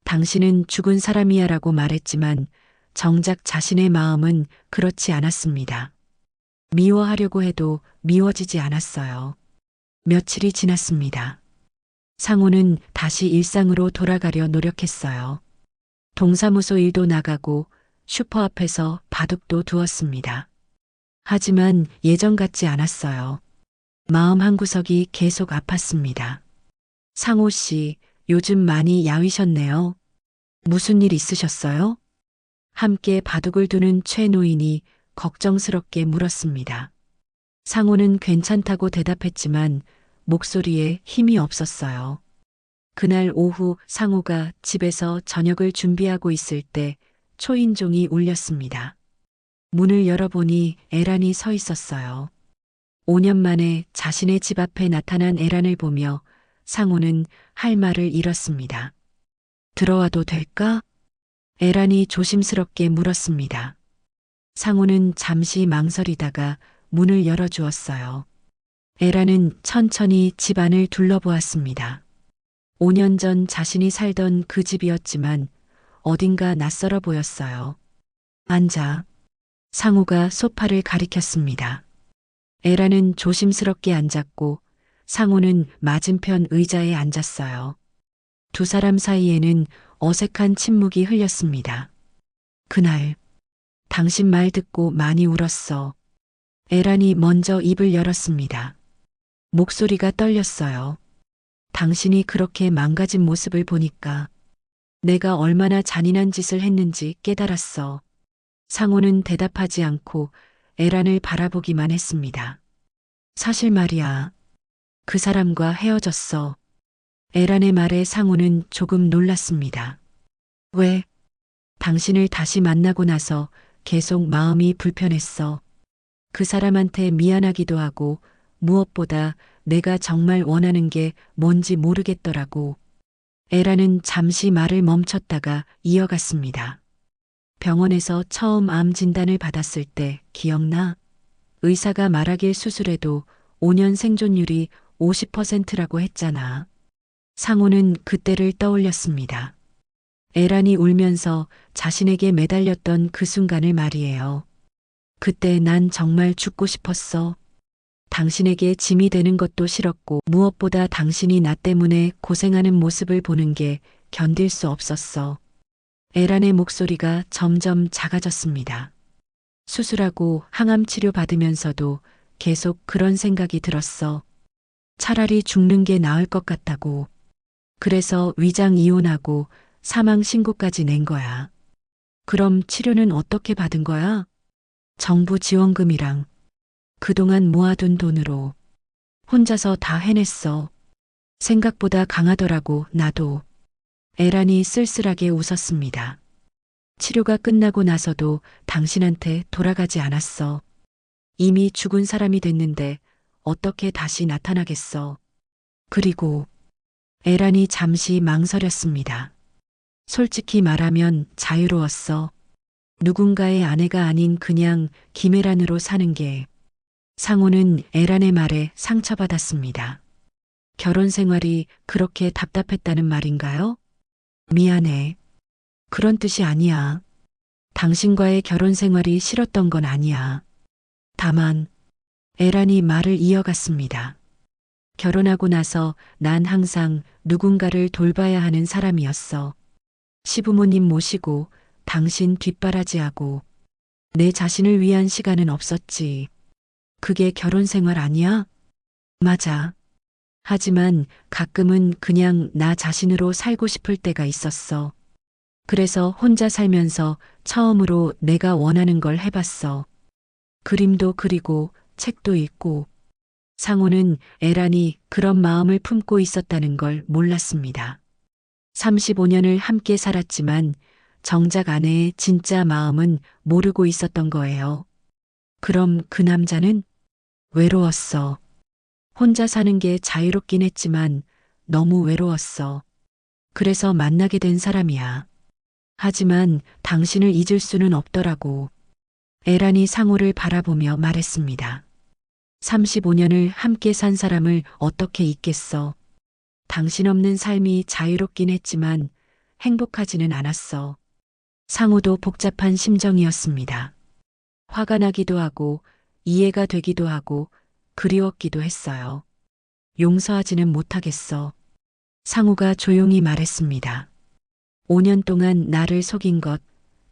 A: 당신은 죽은 사람이야 라고 말했지만 정작 자신의 마음은 그렇지 않았습니다. 미워하려고 해도 미워지지 않았어요. 며칠이 지났습니다. 상호는 다시 일상으로 돌아가려 노력했어요. 동사무소 일도 나가고 슈퍼 앞에서 바둑도 두었습니다. 하지만 예전 같지 않았어요. 마음 한구석이 계속 아팠습니다. 상호 씨, 요즘 많이 야위셨네요. 무슨 일 있으셨어요? 함께 바둑을 두는 최 노인이 걱정스럽게 물었습니다. 상호는 괜찮다고 대답했지만 목소리에 힘이 없었어요. 그날 오후 상호가 집에서 저녁을 준비하고 있을 때 초인종이 울렸습니다. 문을 열어보니 에란이 서 있었어요. 5년 만에 자신의 집 앞에 나타난 에란을 보며 상호는 할 말을 잃었습니다. 들어와도 될까? 에란이 조심스럽게 물었습니다. 상호는 잠시 망설이다가 문을 열어주었어요. 에란은 천천히 집안을 둘러보았습니다. 5년 전 자신이 살던 그 집이었지만 어딘가 낯설어 보였어요. 앉아. 상호가 소파를 가리켰습니다. 에란은 조심스럽게 앉았고 상호는 맞은편 의자에 앉았어요. 두 사람 사이에는 어색한 침묵이 흘렸습니다. 그날, 당신 말 듣고 많이 울었어. 에란이 먼저 입을 열었습니다. 목소리가 떨렸어요. 당신이 그렇게 망가진 모습을 보니까 내가 얼마나 잔인한 짓을 했는지 깨달았어. 상호는 대답하지 않고 에란을 바라보기만 했습니다. 사실 말이야. 그 사람과 헤어졌어. 에란의 말에 상호는 조금 놀랐습니다. 왜? 당신을 다시 만나고 나서 계속 마음이 불편했어. 그 사람한테 미안하기도 하고 무엇보다 내가 정말 원하는 게 뭔지 모르겠더라고. 에라는 잠시 말을 멈췄다가 이어갔습니다. 병원에서 처음 암 진단을 받았을 때 기억나? 의사가 말하길 수술해도 5년 생존율이 50%라고 했잖아. 상호는 그때를 떠올렸습니다. 에란이 울면서 자신에게 매달렸던 그 순간을 말이에요. 그때 난 정말 죽고 싶었어. 당신에게 짐이 되는 것도 싫었고 무엇보다 당신이 나 때문에 고생하는 모습을 보는 게 견딜 수 없었어. 에란의 목소리가 점점 작아졌습니다. 수술하고 항암 치료 받으면서도 계속 그런 생각이 들었어. 차라리 죽는 게 나을 것 같다고. 그래서 위장 이혼하고 사망 신고까지 낸 거야. 그럼 치료는 어떻게 받은 거야? 정부 지원금이랑 그동안 모아둔 돈으로 혼자서 다 해냈어. 생각보다 강하더라고, 나도. 에란이 쓸쓸하게 웃었습니다. 치료가 끝나고 나서도 당신한테 돌아가지 않았어. 이미 죽은 사람이 됐는데 어떻게 다시 나타나겠어. 그리고 에란이 잠시 망설였습니다. 솔직히 말하면 자유로웠어. 누군가의 아내가 아닌 그냥 김애란으로 사는 게. 상호는 에란의 말에 상처받았습니다. 결혼 생활이 그렇게 답답했다는 말인가요? 미안해. 그런 뜻이 아니야. 당신과의 결혼 생활이 싫었던 건 아니야. 다만, 에란이 말을 이어갔습니다. 결혼하고 나서 난 항상 누군가를 돌봐야 하는 사람이었어. 시부모님 모시고 당신 뒷바라지하고 내 자신을 위한 시간은 없었지. 그게 결혼 생활 아니야? 맞아. 하지만 가끔은 그냥 나 자신으로 살고 싶을 때가 있었어. 그래서 혼자 살면서 처음으로 내가 원하는 걸 해봤어. 그림도 그리고 책도 읽고. 상호는 에란이 그런 마음을 품고 있었다는 걸 몰랐습니다. 35년을 함께 살았지만 정작 아내의 진짜 마음은 모르고 있었던 거예요. 그럼 그 남자는 외로웠어. 혼자 사는 게 자유롭긴 했지만 너무 외로웠어. 그래서 만나게 된 사람이야. 하지만 당신을 잊을 수는 없더라고. 에란이 상호를 바라보며 말했습니다. 35년을 함께 산 사람을 어떻게 잊겠어. 당신 없는 삶이 자유롭긴 했지만 행복하지는 않았어. 상호도 복잡한 심정이었습니다. 화가 나기도 하고 이해가 되기도 하고 그리웠기도 했어요. 용서하지는 못하겠어. 상호가 조용히 말했습니다. 5년 동안 나를 속인 것,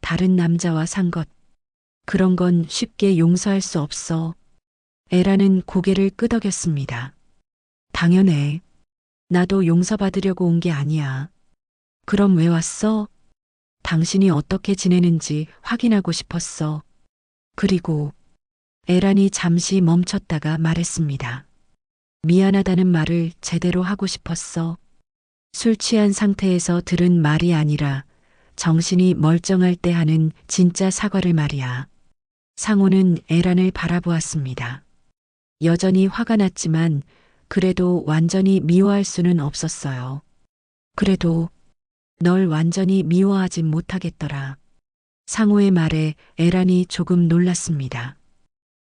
A: 다른 남자와 산 것, 그런 건 쉽게 용서할 수 없어. 에라는 고개를 끄덕였습니다. 당연해. 나도 용서받으려고 온 게 아니야. 그럼 왜 왔어? 당신이 어떻게 지내는지 확인하고 싶었어. 그리고 에란이 잠시 멈췄다가 말했습니다. 미안하다는 말을 제대로 하고 싶었어. 술 취한 상태에서 들은 말이 아니라 정신이 멀쩡할 때 하는 진짜 사과를 말이야. 상호는 에란을 바라보았습니다. 여전히 화가 났지만 그래도 완전히 미워할 수는 없었어요. 그래도 널 완전히 미워하진 못하겠더라. 상호의 말에 에란이 조금 놀랐습니다.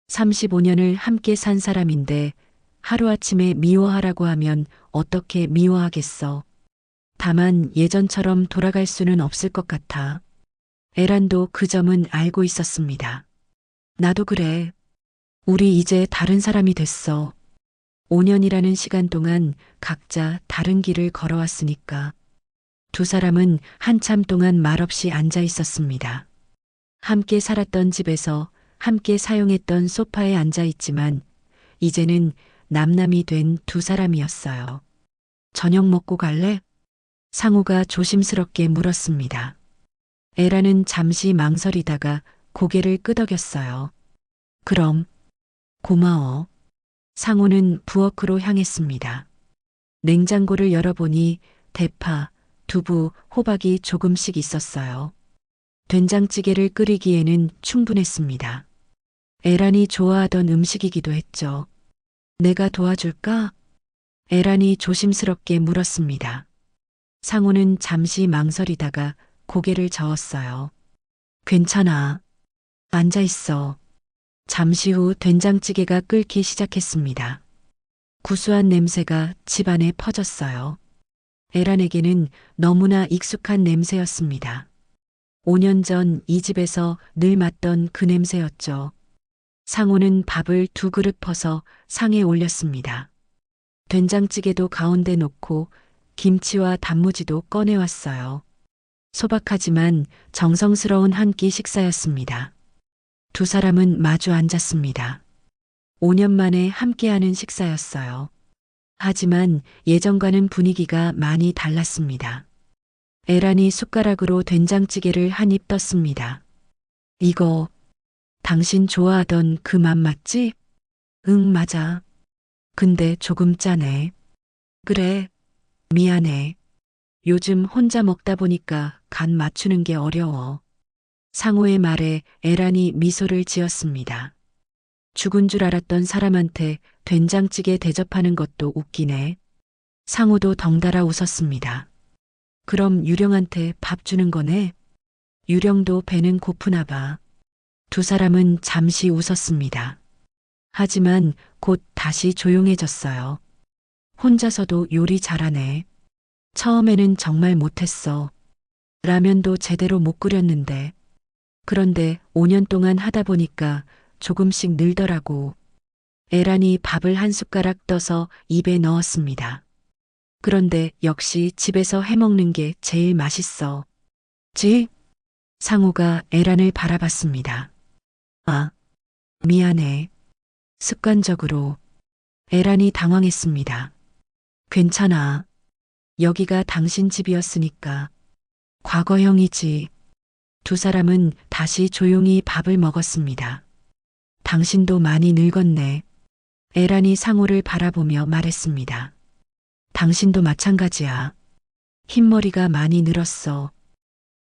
A: 35년을 함께 산 사람인데 하루아침에 미워하라고 하면 어떻게 미워하겠어. 다만 예전처럼 돌아갈 수는 없을 것 같아. 에란도 그 점은 알고 있었습니다. 나도 그래. 우리 이제 다른 사람이 됐어. 5년이라는 시간 동안 각자 다른 길을 걸어왔으니까. 두 사람은 한참 동안 말없이 앉아 있었습니다. 함께 살았던 집에서 함께 사용했던 소파에 앉아 있지만 이제는 남남이 된 두 사람이었어요. 저녁 먹고 갈래? 상우가 조심스럽게 물었습니다. 에라는 잠시 망설이다가 고개를 끄덕였어요. 그럼, 고마워. 상우는 부엌으로 향했습니다. 냉장고를 열어보니 대파, 두부, 호박이 조금씩 있었어요. 된장찌개를 끓이기에는 충분했습니다. 에란이 좋아하던 음식이기도 했죠. 내가 도와줄까? 에란이 조심스럽게 물었습니다. 상우는 잠시 망설이다가 고개를 저었어요. 괜찮아. 앉아 있어. 잠시 후 된장찌개가 끓기 시작했습니다. 구수한 냄새가 집안에 퍼졌어요. 에란에게는 너무나 익숙한 냄새였습니다. 5년 전 이 집에서 늘 맡던 그 냄새였죠. 상우는 밥을 2그릇 퍼서 상에 올렸습니다. 된장찌개도 가운데 놓고 김치와 단무지도 꺼내왔어요. 소박하지만 정성스러운 한 끼 식사였습니다. 두 사람은 마주 앉았습니다. 5년 만에 함께하는 식사였어요. 하지만 예전과는 분위기가 많이 달랐습니다. 에란이 숟가락으로 된장찌개를 한 입 떴습니다. 이거 당신 좋아하던 그 맛 맞지? 응, 맞아. 근데 조금 짜네. 그래, 미안해. 요즘 혼자 먹다 보니까 간 맞추는 게 어려워. 상호의 말에 에란이 미소를 지었습니다. 죽은 줄 알았던 사람한테 된장찌개 대접하는 것도 웃기네. 상호도 덩달아 웃었습니다. 그럼 유령한테 밥 주는 거네? 유령도 배는 고프나 봐. 두 사람은 잠시 웃었습니다. 하지만 곧 다시 조용해졌어요. 혼자서도 요리 잘하네. 처음에는 정말 못했어. 라면도 제대로 못 끓였는데. 그런데 5년 동안 하다 보니까 조금씩 늘더라고. 에란이 밥을 한 숟가락 떠서 입에 넣었습니다. 그런데 역시 집에서 해먹는 게 제일 맛있어. 지? 상우가 에란을 바라봤습니다. 아, 미안해. 습관적으로. 에란이 당황했습니다. 괜찮아. 여기가 당신 집이었으니까. 과거형이지. 두 사람은 다시 조용히 밥을 먹었습니다. 당신도 많이 늙었네. 에란이 상우를 바라보며 말했습니다. 당신도 마찬가지야. 흰머리가 많이 늘었어.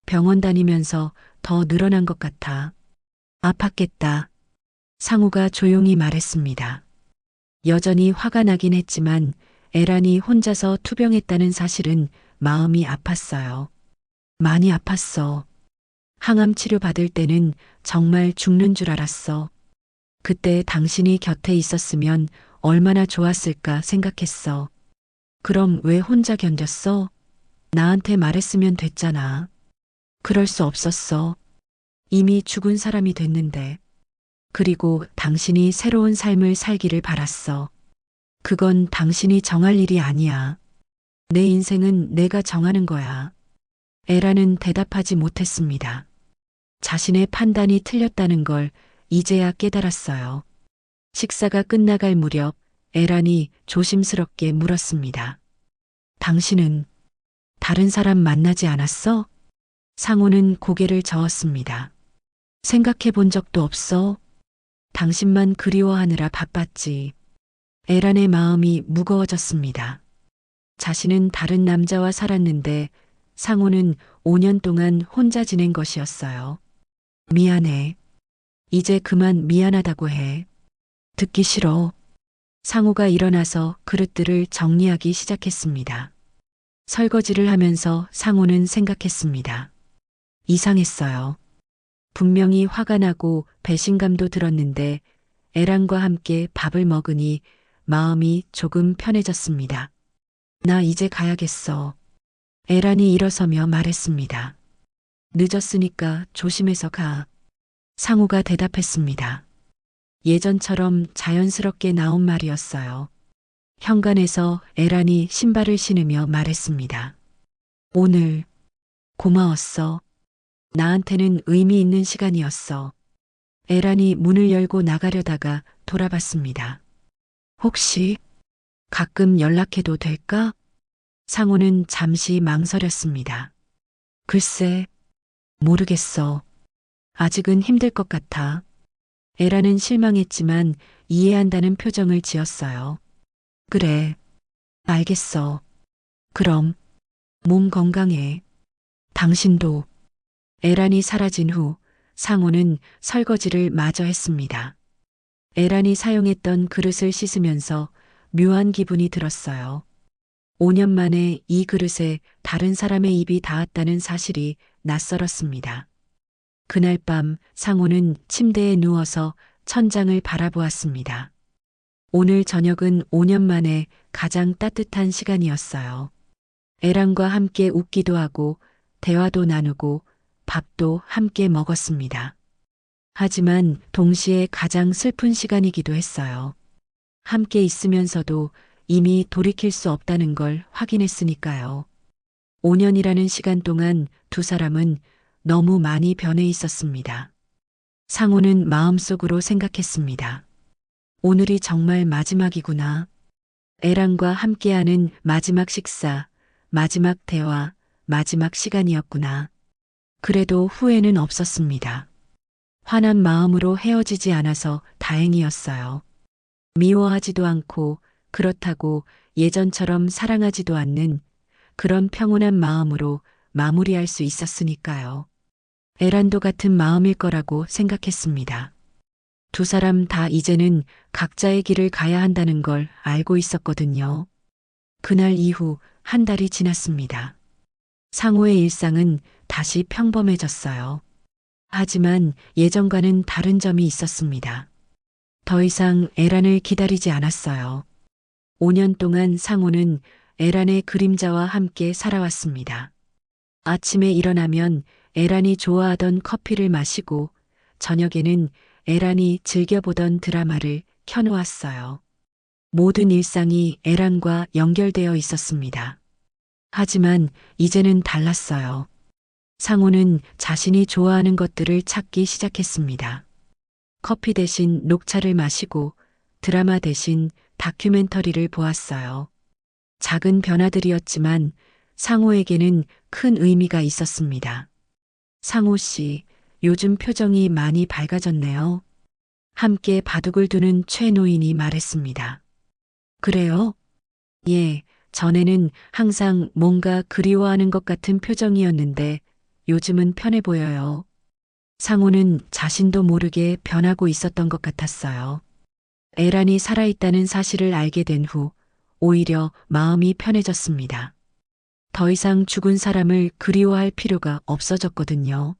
A: 병원 다니면서 더 늘어난 것 같아. 아팠겠다. 상우가 조용히 말했습니다. 여전히 화가 나긴 했지만 에란이 혼자서 투병했다는 사실은 마음이 아팠어요. 많이 아팠어. 항암 치료 받을 때는 정말 죽는 줄 알았어. 그때 당신이 곁에 있었으면 얼마나 좋았을까 생각했어. 그럼 왜 혼자 견뎠어? 나한테 말했으면 됐잖아. 그럴 수 없었어. 이미 죽은 사람이 됐는데. 그리고 당신이 새로운 삶을 살기를 바랐어. 그건 당신이 정할 일이 아니야. 내 인생은 내가 정하는 거야. 에라는 대답하지 못했습니다. 자신의 판단이 틀렸다는 걸 이제야 깨달았어요. 식사가 끝나갈 무렵 에란이 조심스럽게 물었습니다. 당신은 다른 사람 만나지 않았어? 상우는 고개를 저었습니다. 생각해 본 적도 없어. 당신만 그리워하느라 바빴지. 에란의 마음이 무거워졌습니다. 자신은 다른 남자와 살았는데 상우는 5년 동안 혼자 지낸 것이었어요. 미안해. 이제 그만 미안하다고 해. 듣기 싫어. 상우가 일어나서 그릇들을 정리하기 시작했습니다. 설거지를 하면서 상우는 생각했습니다. 이상했어요. 분명히 화가 나고 배신감도 들었는데 에란과 함께 밥을 먹으니 마음이 조금 편해졌습니다. 나 이제 가야겠어. 에란이 일어서며 말했습니다. 늦었으니까 조심해서 가. 상우가 대답했습니다. 예전처럼 자연스럽게 나온 말이었어요. 현관에서 에란이 신발을 신으며 말했습니다. 오늘 고마웠어. 나한테는 의미 있는 시간이었어. 에란이 문을 열고 나가려다가 돌아봤습니다. 혹시 가끔 연락해도 될까? 상우는 잠시 망설였습니다. 글쎄, 모르겠어. 아직은 힘들 것 같아. 에라는 실망했지만 이해한다는 표정을 지었어요. 그래, 알겠어. 그럼 몸 건강해. 당신도. 에란이 사라진 후 상우는 설거지를 마저 했습니다. 에란이 사용했던 그릇을 씻으면서 묘한 기분이 들었어요. 5년 만에 이 그릇에 다른 사람의 입이 닿았다는 사실이 낯설었습니다. 그날 밤 상호는 침대에 누워서 천장을 바라보았습니다. 오늘 저녁은 5년 만에 가장 따뜻한 시간이었어요. 애랑과 함께 웃기도 하고 대화도 나누고 밥도 함께 먹었습니다. 하지만 동시에 가장 슬픈 시간이기도 했어요. 함께 있으면서도 이미 돌이킬 수 없다는 걸 확인했으니까요. 5년이라는 시간 동안 두 사람은 너무 많이 변해 있었습니다. 상호는 마음속으로 생각했습니다. 오늘이 정말 마지막이구나. 애랑과 함께하는 마지막 식사, 마지막 대화, 마지막 시간이었구나. 그래도 후회는 없었습니다. 화난 마음으로 헤어지지 않아서 다행이었어요. 미워하지도 않고 그렇다고 예전처럼 사랑하지도 않는 그런 평온한 마음으로 마무리할 수 있었으니까요. 에란도 같은 마음일 거라고 생각했습니다. 두 사람 다 이제는 각자의 길을 가야 한다는 걸 알고 있었거든요. 그날 이후 한 달이 지났습니다. 상호의 일상은 다시 평범해졌어요. 하지만 예전과는 다른 점이 있었습니다. 더 이상 에란을 기다리지 않았어요. 5년 동안 상호는 에란의 그림자와 함께 살아왔습니다. 아침에 일어나면 에란이 좋아하던 커피를 마시고 저녁에는 에란이 즐겨보던 드라마를 켜놓았어요. 모든 일상이 에란과 연결되어 있었습니다. 하지만 이제는 달랐어요. 상호는 자신이 좋아하는 것들을 찾기 시작했습니다. 커피 대신 녹차를 마시고 드라마 대신 다큐멘터리를 보았어요. 작은 변화들이었지만 상호에게는 큰 의미가 있었습니다. 상호 씨, 요즘 표정이 많이 밝아졌네요. 함께 바둑을 두는 최 노인이 말했습니다. 그래요? 예, 전에는 항상 뭔가 그리워하는 것 같은 표정이었는데 요즘은 편해 보여요. 상호는 자신도 모르게 변하고 있었던 것 같았어요. 에란이 살아있다는 사실을 알게 된 후 오히려 마음이 편해졌습니다. 더 이상 죽은 사람을 그리워할 필요가 없어졌거든요.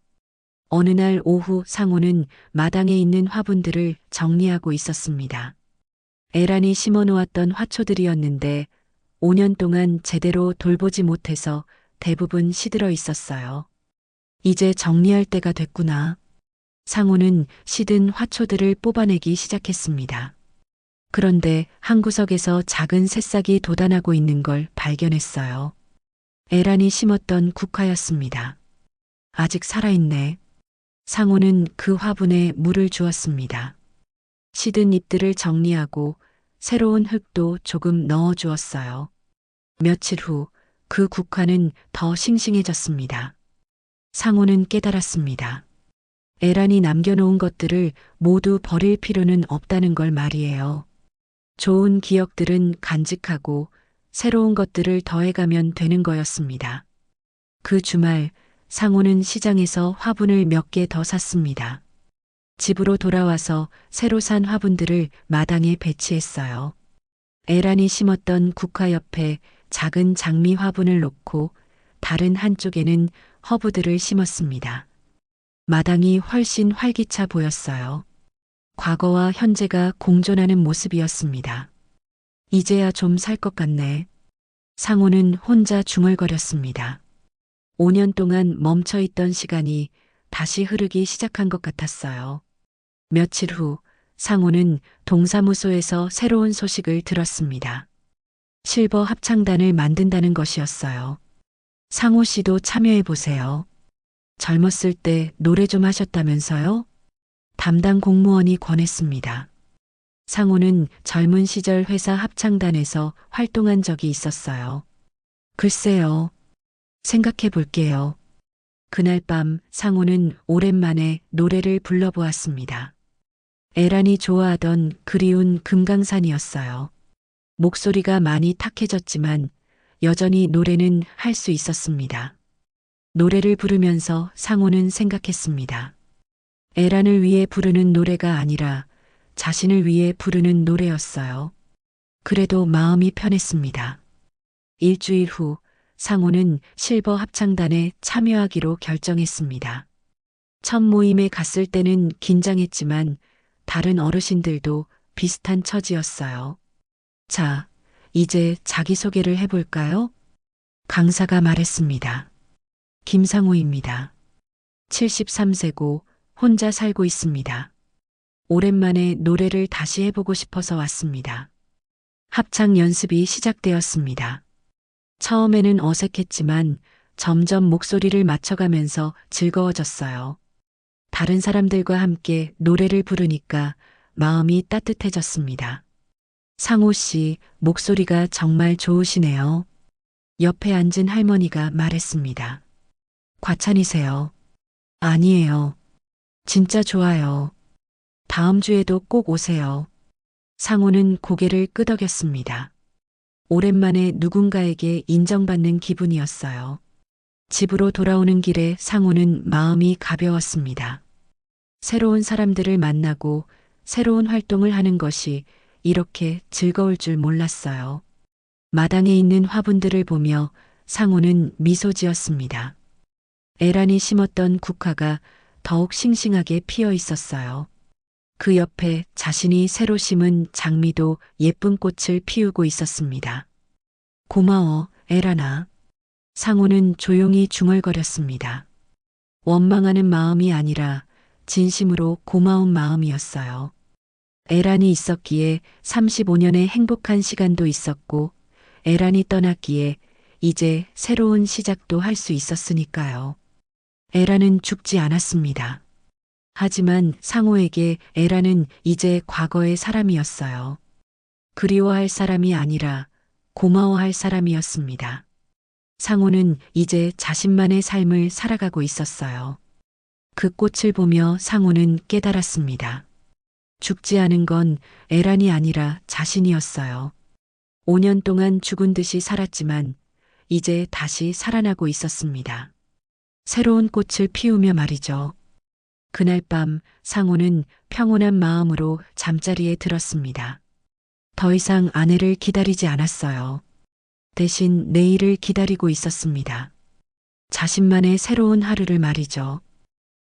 A: 어느 날 오후 상호는 마당에 있는 화분들을 정리하고 있었습니다. 에란이 심어놓았던 화초들이었는데 5년 동안 제대로 돌보지 못해서 대부분 시들어 있었어요. 이제 정리할 때가 됐구나. 상호는 시든 화초들을 뽑아내기 시작했습니다. 그런데 한 구석에서 작은 새싹이 돋아나고 있는 걸 발견했어요. 에란이 심었던 국화였습니다. 아직 살아있네. 상호는 그 화분에 물을 주었습니다. 시든 잎들을 정리하고 새로운 흙도 조금 넣어 주었어요. 며칠 후 그 국화는 더 싱싱해졌습니다. 상호는 깨달았습니다. 에란이 남겨놓은 것들을 모두 버릴 필요는 없다는 걸 말이에요. 좋은 기억들은 간직하고 새로운 것들을 더해가면 되는 거였습니다. 그 주말 상호는 시장에서 화분을 몇 개 더 샀습니다. 집으로 돌아와서 새로 산 화분들을 마당에 배치했어요. 에란이 심었던 국화 옆에 작은 장미 화분을 놓고 다른 한쪽에는 허브들을 심었습니다. 마당이 훨씬 활기차 보였어요. 과거와 현재가 공존하는 모습이었습니다. 이제야 좀 살 것 같네. 상호는 혼자 중얼거렸습니다. 5년 동안 멈춰있던 시간이 다시 흐르기 시작한 것 같았어요. 며칠 후 상호는 동사무소에서 새로운 소식을 들었습니다. 실버 합창단을 만든다는 것이었어요. 상호 씨도 참여해 보세요. 젊었을 때 노래 좀 하셨다면서요? 담당 공무원이 권했습니다. 상호는 젊은 시절 회사 합창단에서 활동한 적이 있었어요. 글쎄요. 생각해 볼게요. 그날 밤 상호는 오랜만에 노래를 불러보았습니다. 에란이 좋아하던 그리운 금강산이었어요. 목소리가 많이 탁해졌지만 여전히 노래는 할 수 있었습니다. 노래를 부르면서 상호는 생각했습니다. 에란을 위해 부르는 노래가 아니라 자신을 위해 부르는 노래였어요. 그래도 마음이 편했습니다. 일주일 후 상호는 실버 합창단에 참여하기로 결정했습니다. 첫 모임에 갔을 때는 긴장했지만 다른 어르신들도 비슷한 처지였어요. 자, 이제 자기소개를 해볼까요? 강사가 말했습니다. 김상우입니다. 73세고 혼자 살고 있습니다. 오랜만에 노래를 다시 해보고 싶어서 왔습니다. 합창 연습이 시작되었습니다. 처음에는 어색했지만 점점 목소리를 맞춰가면서 즐거워졌어요. 다른 사람들과 함께 노래를 부르니까 마음이 따뜻해졌습니다. 상호 씨, 목소리가 정말 좋으시네요. 옆에 앉은 할머니가 말했습니다. 과찬이세요. 아니에요. 진짜 좋아요. 다음 주에도 꼭 오세요. 상호는 고개를 끄덕였습니다. 오랜만에 누군가에게 인정받는 기분이었어요. 집으로 돌아오는 길에 상호는 마음이 가벼웠습니다. 새로운 사람들을 만나고 새로운 활동을 하는 것이 이렇게 즐거울 줄 몰랐어요. 마당에 있는 화분들을 보며 상호는 미소 지었습니다. 에란이 심었던 국화가 더욱 싱싱하게 피어 있었어요. 그 옆에 자신이 새로 심은 장미도 예쁜 꽃을 피우고 있었습니다. 고마워, 에란아. 상호는 조용히 중얼거렸습니다. 원망하는 마음이 아니라 진심으로 고마운 마음이었어요. 에란이 있었기에 35년의 행복한 시간도 있었고, 에란이 떠났기에 이제 새로운 시작도 할 수 있었으니까요. 에란은 죽지 않았습니다. 하지만 상호에게 에란은 이제 과거의 사람이었어요. 그리워할 사람이 아니라 고마워할 사람이었습니다. 상호는 이제 자신만의 삶을 살아가고 있었어요. 그 꽃을 보며 상호는 깨달았습니다. 죽지 않은 건 에란이 아니라 자신이었어요. 5년 동안 죽은 듯이 살았지만 이제 다시 살아나고 있었습니다. 새로운 꽃을 피우며 말이죠. 그날 밤 상호는 평온한 마음으로 잠자리에 들었습니다. 더 이상 아내를 기다리지 않았어요. 대신 내일을 기다리고 있었습니다. 자신만의 새로운 하루를 말이죠.